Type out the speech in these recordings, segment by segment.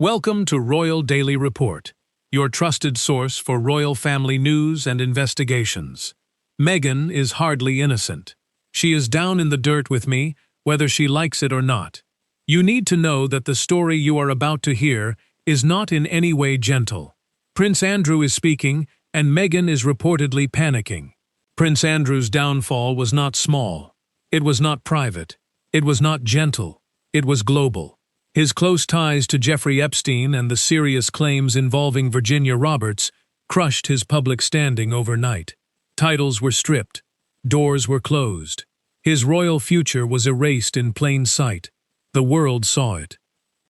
Welcome to Royal Daily Report, your trusted source for royal family news and investigations. Meghan is hardly innocent. She is down in the dirt with me, whether she likes it or not. You need to know that the story you are about to hear is not in any way gentle. Prince Andrew is speaking, and Meghan is reportedly panicking. Prince Andrew's downfall was not small. It was not private. It was not gentle. It was global. His close ties to Jeffrey Epstein and the serious claims involving Virginia Roberts crushed his public standing overnight. Titles were stripped. Doors were closed. His royal future was erased in plain sight. The world saw it.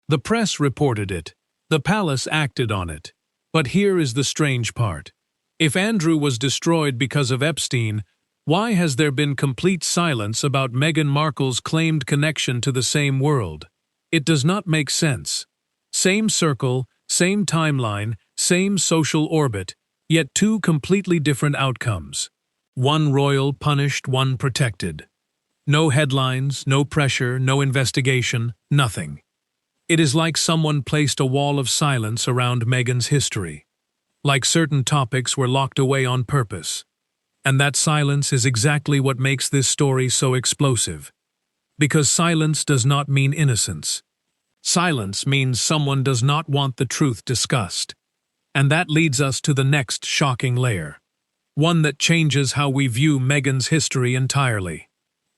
The press reported it. The palace acted on it. But here is the strange part. If Andrew was destroyed because of Epstein, why has there been complete silence about Meghan Markle's claimed connection to the same world? It does not make sense. Same circle, same timeline, same social orbit, yet two completely different outcomes. One royal punished, one protected. No headlines, no pressure, no investigation, nothing. It is like someone placed a wall of silence around Meghan's history. Like certain topics were locked away on purpose. And that silence is exactly what makes this story so explosive. Because silence does not mean innocence. Silence means someone does not want the truth discussed. And that leads us to the next shocking layer. One that changes how we view Meghan's history entirely.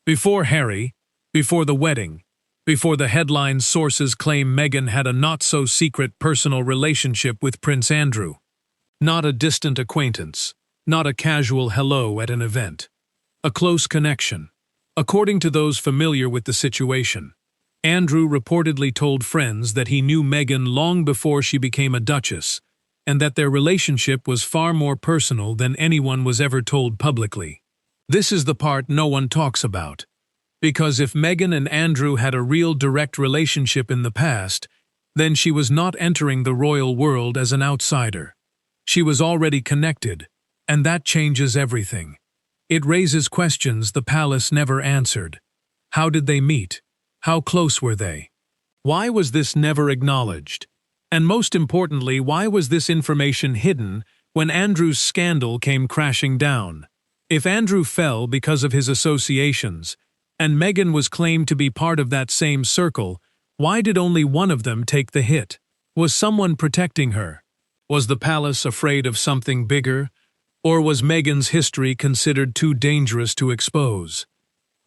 Before Harry, before the wedding, before the headline sources claim Meghan had a not-so-secret personal relationship with Prince Andrew. Not a distant acquaintance, not a casual hello at an event. A close connection. According to those familiar with the situation, Andrew reportedly told friends that he knew Meghan long before she became a duchess, and that their relationship was far more personal than anyone was ever told publicly. This is the part no one talks about. Because if Meghan and Andrew had a real direct relationship in the past, then she was not entering the royal world as an outsider. She was already connected, and that changes everything. It raises questions the palace never answered. How did they meet? How close were they? Why was this never acknowledged? And most importantly, why was this information hidden when Andrew's scandal came crashing down? If Andrew fell because of his associations, and Meghan was claimed to be part of that same circle, why did only one of them take the hit? Was someone protecting her? Was the palace afraid of something bigger? Or was Meghan's history considered too dangerous to expose?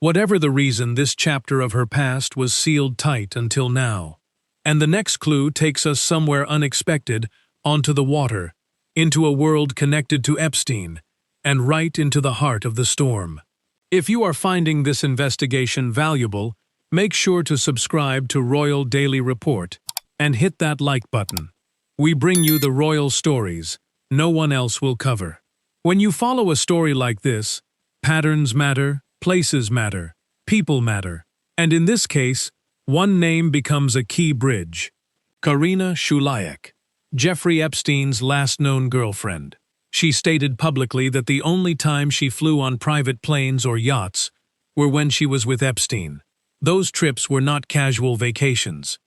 Whatever the reason, this chapter of her past was sealed tight until now. And the next clue takes us somewhere unexpected, onto the water, into a world connected to Epstein, and right into the heart of the storm. If you are finding this investigation valuable, make sure to subscribe to Royal Daily Report and hit that like button. We bring you the royal stories no one else will cover. When you follow a story like this, patterns matter, places matter, people matter, and in this case, one name becomes a key bridge. Karina Shulayak, Jeffrey Epstein's last known girlfriend. She stated publicly that the only time she flew on private planes or yachts were when she was with Epstein. Those trips were not casual vacations.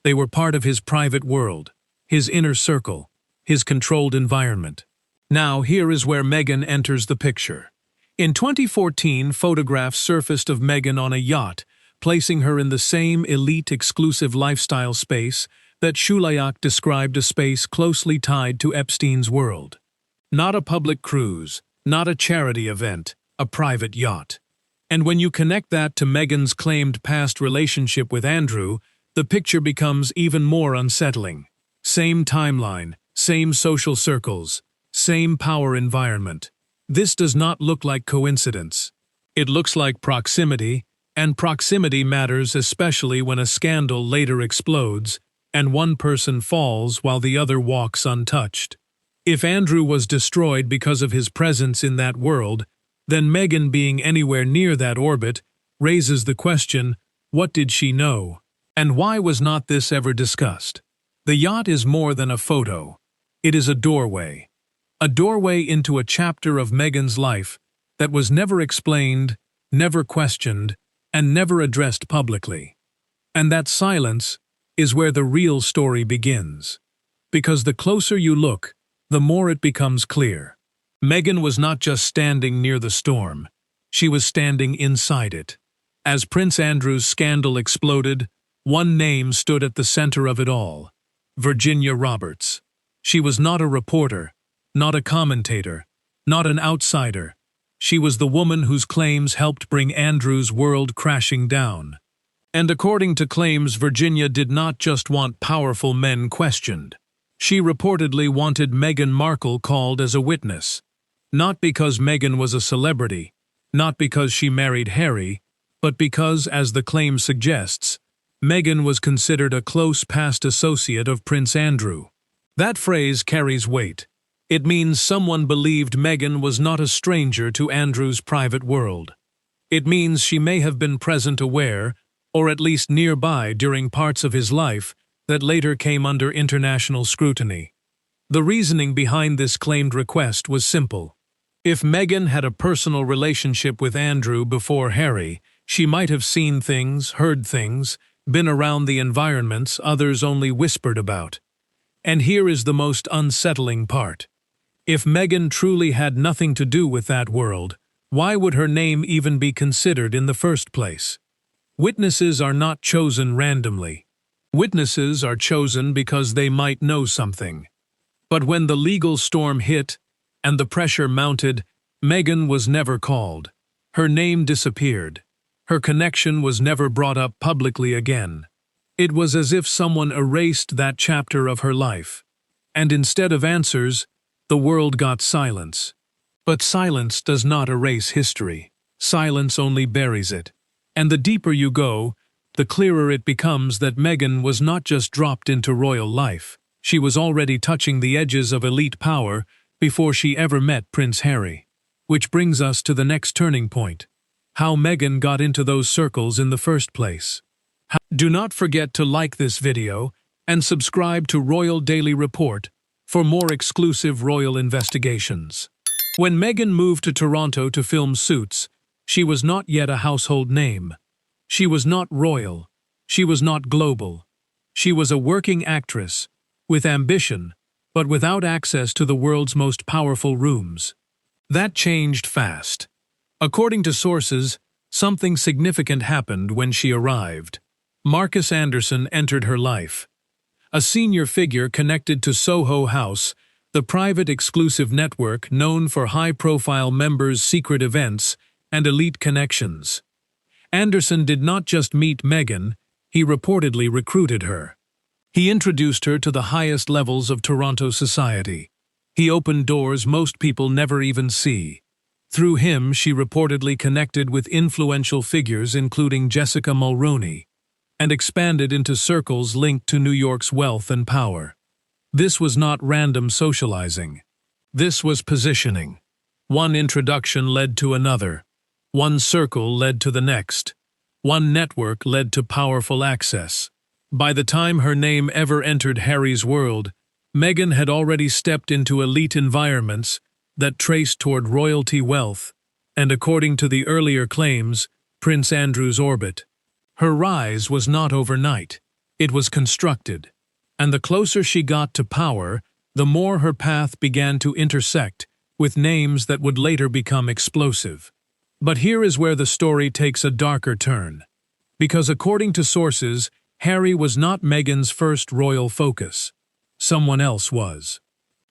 They were part of his private world, his inner circle, his controlled environment. Now, here is where Meghan enters the picture. In 2014, photographs surfaced of Meghan on a yacht, placing her in the same elite exclusive lifestyle space that Shulayak described a space closely tied to Epstein's world. Not a public cruise, not a charity event, a private yacht. And when you connect that to Meghan's claimed past relationship with Andrew, the picture becomes even more unsettling. Same timeline, same social circles, same power environment. This does not look like coincidence. It looks like proximity, and proximity matters especially when a scandal later explodes and one person falls while the other walks untouched. If Andrew was destroyed because of his presence in that world, then Meghan being anywhere near that orbit raises the question, what did she know? And why was not this ever discussed? The yacht is more than a photo. It is a doorway. A doorway into a chapter of Meghan's life that was never explained, never questioned, and never addressed publicly. And that silence, is where the real story begins. Because the closer you look, the more it becomes clear. Meghan was not just standing near the storm, she was standing inside it. As Prince Andrew's scandal exploded, one name stood at the center of it all: Virginia Roberts. She was not a reporter, not a commentator, not an outsider. She was the woman whose claims helped bring Andrew's world crashing down. And according to claims, Virginia did not just want powerful men questioned. She reportedly wanted Meghan Markle called as a witness. Not because Meghan was a celebrity, not because she married Harry, but because, as the claim suggests, Meghan was considered a close past associate of Prince Andrew. That phrase carries weight. It means someone believed Meghan was not a stranger to Andrew's private world. It means she may have been present, aware, or at least nearby during parts of his life that later came under international scrutiny. The reasoning behind this claimed request was simple. If Meghan had a personal relationship with Andrew before Harry, she might have seen things, heard things, been around the environments others only whispered about. And here is the most unsettling part. If Meghan truly had nothing to do with that world, why would her name even be considered in the first place? Witnesses are not chosen randomly. Witnesses are chosen because they might know something. But when the legal storm hit and the pressure mounted, Meghan was never called. Her name disappeared. Her connection was never brought up publicly again. It was as if someone erased that chapter of her life. And instead of answers, the world got silence. But silence does not erase history. Silence only buries it. And the deeper you go, the clearer it becomes that Meghan was not just dropped into royal life. She was already touching the edges of elite power before she ever met Prince Harry. Which brings us to the next turning point: how Meghan got into those circles in the first place. Do not forget to like this video and subscribe to Royal Daily Report for more exclusive royal investigations. When Meghan moved to Toronto to film Suits, she was not yet a household name. She was not royal. She was not global. She was a working actress, with ambition, but without access to the world's most powerful rooms. That changed fast. According to sources, something significant happened when she arrived. Marcus Anderson entered her life. A senior figure connected to Soho House, the private exclusive network known for high-profile members' secret events and elite connections. Anderson did not just meet Meghan, he reportedly recruited her. He introduced her to the highest levels of Toronto society. He opened doors most people never even see. Through him, she reportedly connected with influential figures including Jessica Mulroney, and expanded into circles linked to New York's wealth and power. This was not random socializing. This was positioning. One introduction led to another. One circle led to the next. One network led to powerful access. By the time her name ever entered Harry's world, Meghan had already stepped into elite environments that traced toward royalty wealth, and according to the earlier claims, Prince Andrew's orbit. Her rise was not overnight. It was constructed. And the closer she got to power, the more her path began to intersect with names that would later become explosive. But here is where the story takes a darker turn. Because according to sources, Harry was not Meghan's first royal focus. Someone else was.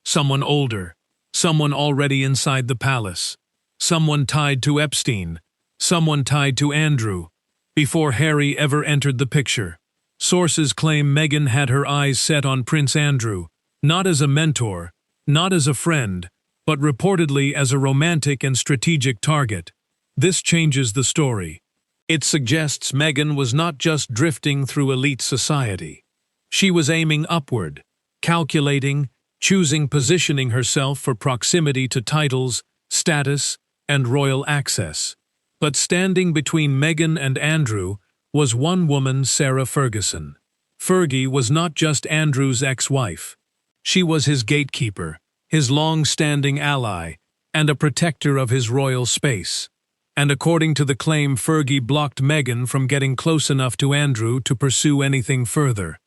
Someone older. Someone already inside the palace. Someone tied to Epstein. Someone tied to Andrew. Before Harry ever entered the picture. Sources claim Meghan had her eyes set on Prince Andrew, not as a mentor, not as a friend, but reportedly as a romantic and strategic target. This changes the story. It suggests Meghan was not just drifting through elite society. She was aiming upward, calculating, choosing positioning herself for proximity to titles, status, and royal access. But standing between Meghan and Andrew was one woman, Sarah Ferguson. Fergie was not just Andrew's ex-wife. She was his gatekeeper, his long-standing ally, and a protector of his royal space. And according to the claim, Fergie blocked Meghan from getting close enough to Andrew to pursue anything further.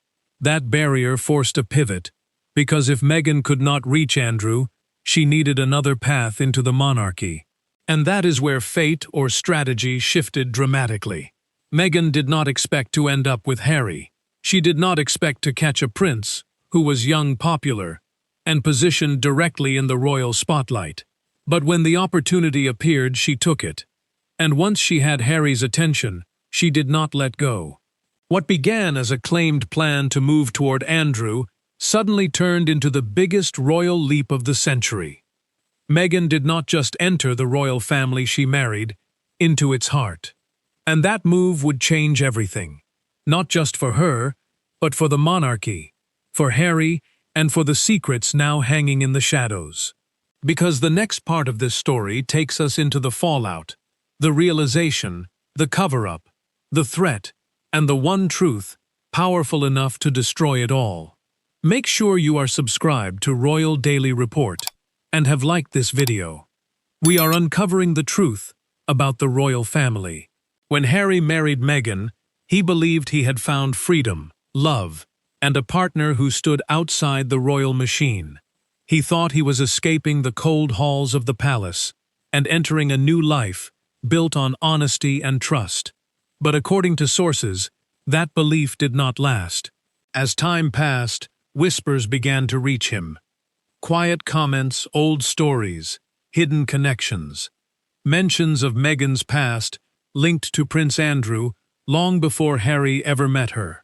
That barrier forced a pivot, because if Meghan could not reach Andrew, she needed another path into the monarchy. And that is where fate or strategy shifted dramatically. Meghan did not expect to end up with Harry. She did not expect to catch a prince who was young, popular, and positioned directly in the royal spotlight. But when the opportunity appeared, she took it. And once she had Harry's attention, she did not let go. What began as a claimed plan to move toward Andrew suddenly turned into the biggest royal leap of the century. Meghan did not just enter the royal family she married, into its heart. And that move would change everything, not just for her, but for the monarchy, for Harry, and for the secrets now hanging in the shadows. Because the next part of this story takes us into the fallout, the realization, the cover-up, the threat, and the one truth, powerful enough to destroy it all. Make sure you are subscribed to Royal Daily Report and have liked this video. We are uncovering the truth about the royal family. When Harry married Meghan, he believed he had found freedom, love, and a partner who stood outside the royal machine. He thought he was escaping the cold halls of the palace and entering a new life built on honesty and trust. But according to sources, that belief did not last. As time passed, whispers began to reach him. Quiet comments, old stories, hidden connections. Mentions of Meghan's past linked to Prince Andrew long before Harry ever met her.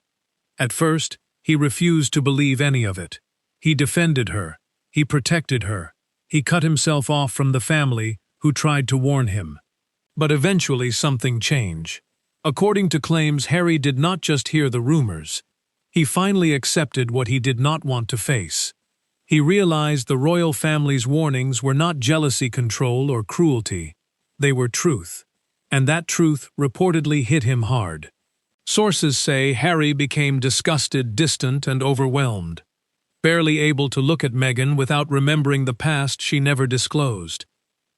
At first, he refused to believe any of it. He defended her. He protected her. He cut himself off from the family who tried to warn him. But eventually something changed. According to claims, Harry did not just hear the rumors. He finally accepted what he did not want to face. He realized the royal family's warnings were not jealousy, control, or cruelty. They were truth. And that truth reportedly hit him hard. Sources say Harry became disgusted, distant, and overwhelmed, barely able to look at Meghan without remembering the past she never disclosed.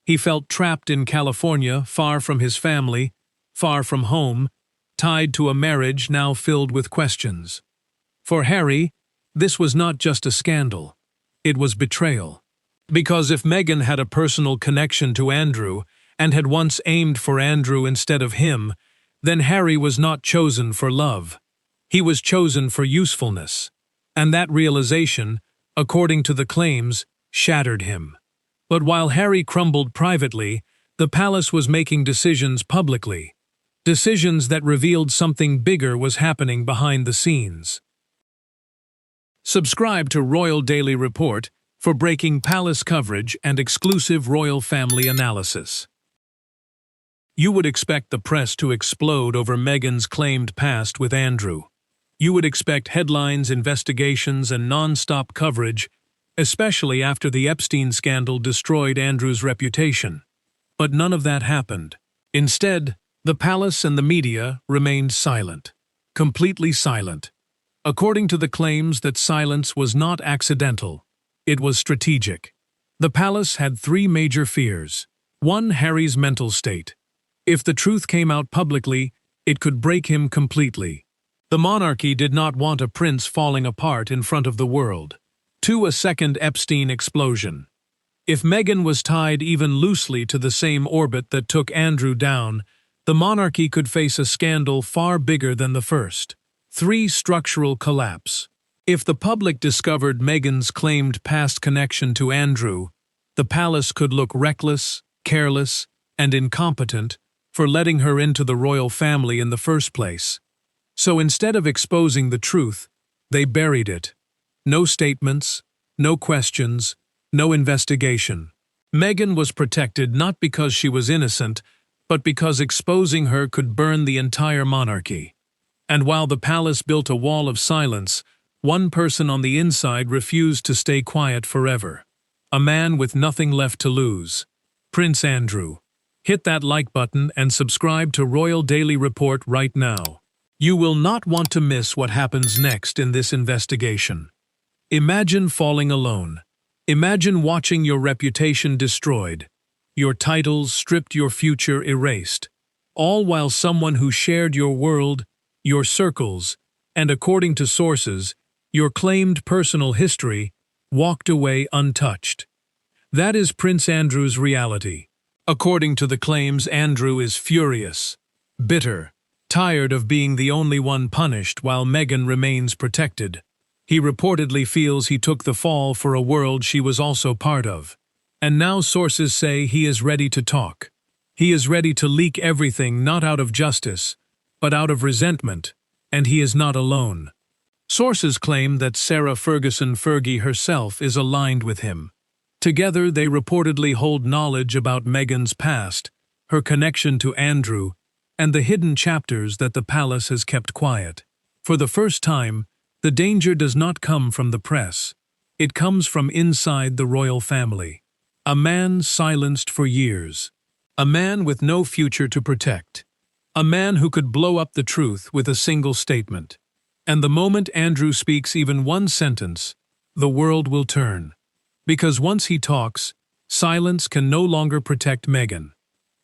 He felt trapped in California, far from his family, far from home, tied to a marriage now filled with questions. For Harry, this was not just a scandal. It was betrayal. Because if Meghan had a personal connection to Andrew and had once aimed for Andrew instead of him, then Harry was not chosen for love. He was chosen for usefulness. And that realization, according to the claims, shattered him. But while Harry crumbled privately, the palace was making decisions publicly. Decisions that revealed something bigger was happening behind the scenes. Subscribe to Royal Daily Report for breaking palace coverage and exclusive royal family analysis. You would expect the press to explode over Meghan's claimed past with Andrew. You would expect headlines, investigations, and non-stop coverage, especially after the Epstein scandal destroyed Andrew's reputation. But none of that happened. Instead, the palace and the media remained silent, completely silent. According to the claims, that silence was not accidental. It was strategic. The palace had three major fears. One, Harry's mental state. If the truth came out publicly, it could break him completely. The monarchy did not want a prince falling apart in front of the world. Two, a second Epstein explosion. If Meghan was tied even loosely to the same orbit that took Andrew down, the monarchy could face a scandal far bigger than the first. Three, structural collapse. If the public discovered Meghan's claimed past connection to Andrew, the palace could look reckless, careless, and incompetent for letting her into the royal family in the first place. So instead of exposing the truth, they buried it. No statements, no questions, no investigation. Meghan was protected not because she was innocent, but because exposing her could burn the entire monarchy. And while the palace built a wall of silence, one person on the inside refused to stay quiet forever. A man with nothing left to lose. Prince Andrew. Hit that like button and subscribe to Royal Daily Report right now. You will not want to miss what happens next in this investigation. Imagine falling alone. Imagine watching your reputation destroyed, your titles stripped, your future erased, all while someone who shared your world, your circles, and according to sources, your claimed personal history, walked away untouched. That is Prince Andrew's reality. According to the claims, Andrew is furious, bitter, tired of being the only one punished while Meghan remains protected. He reportedly feels he took the fall for a world she was also part of. And now sources say he is ready to talk. He is ready to leak everything, not out of justice, but out of resentment, and he is not alone. Sources claim that Sarah Ferguson Fergie herself is aligned with him. Together they reportedly hold knowledge about Meghan's past, her connection to Andrew, and the hidden chapters that the palace has kept quiet. For the first time, the danger does not come from the press. It comes from inside the royal family. A man silenced for years. A man with no future to protect. A man who could blow up the truth with a single statement. And the moment Andrew speaks even one sentence, the world will turn. Because once he talks, silence can no longer protect Meghan.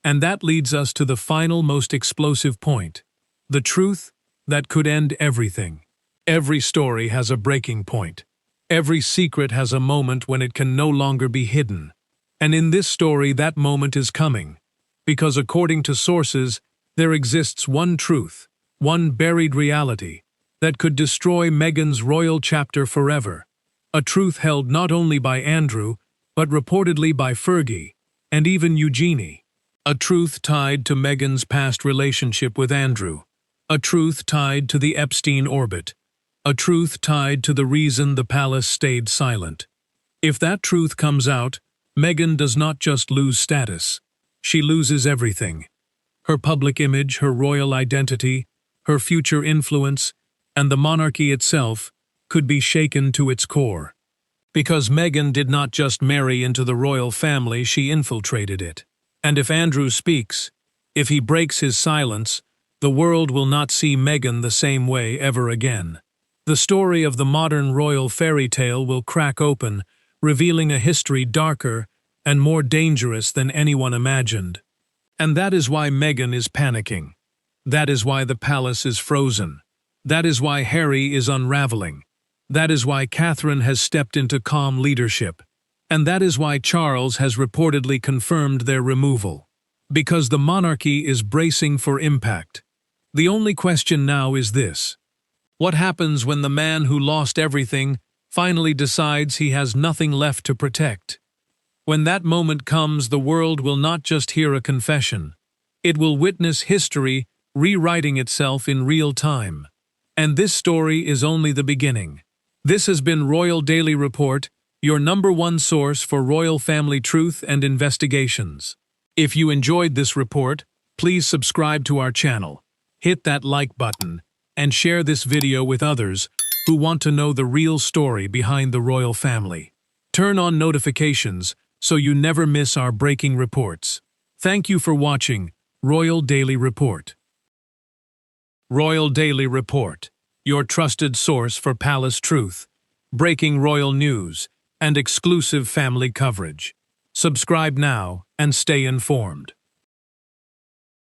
And that leads us to the final, most explosive point. The truth that could end everything. Every story has a breaking point. Every secret has a moment when it can no longer be hidden. And in this story, that moment is coming. Because according to sources, there exists one truth, one buried reality, that could destroy Meghan's royal chapter forever. A truth held not only by Andrew, but reportedly by Fergie, and even Eugenie. A truth tied to Meghan's past relationship with Andrew. A truth tied to the Epstein orbit. A truth tied to the reason the palace stayed silent. If that truth comes out, Meghan does not just lose status. She loses everything. Her public image, her royal identity, her future influence, and the monarchy itself could be shaken to its core. Because Meghan did not just marry into the royal family, she infiltrated it. And if Andrew speaks, if he breaks his silence, the world will not see Meghan the same way ever again. The story of the modern royal fairy tale will crack open, revealing a history darker and more dangerous than anyone imagined. And that is why Meghan is panicking. That is why the palace is frozen. That is why Harry is unraveling. That is why Catherine has stepped into calm leadership. And that is why Charles has reportedly confirmed their removal. Because the monarchy is bracing for impact. The only question now is this. What happens when the man who lost everything finally decides he has nothing left to protect? When that moment comes, the world will not just hear a confession. It will witness history rewriting itself in real time. And this story is only the beginning. This has been Royal Daily Report, your #1 source for royal family truth and investigations. If you enjoyed this report, please subscribe to our channel, hit that like button, and share this video with others who want to know the real story behind the royal family. Turn on notifications so you never miss our breaking reports. Thank you for watching Royal Daily Report. Royal Daily Report, your trusted source for palace truth, breaking royal news, and exclusive family coverage. Subscribe now and stay informed.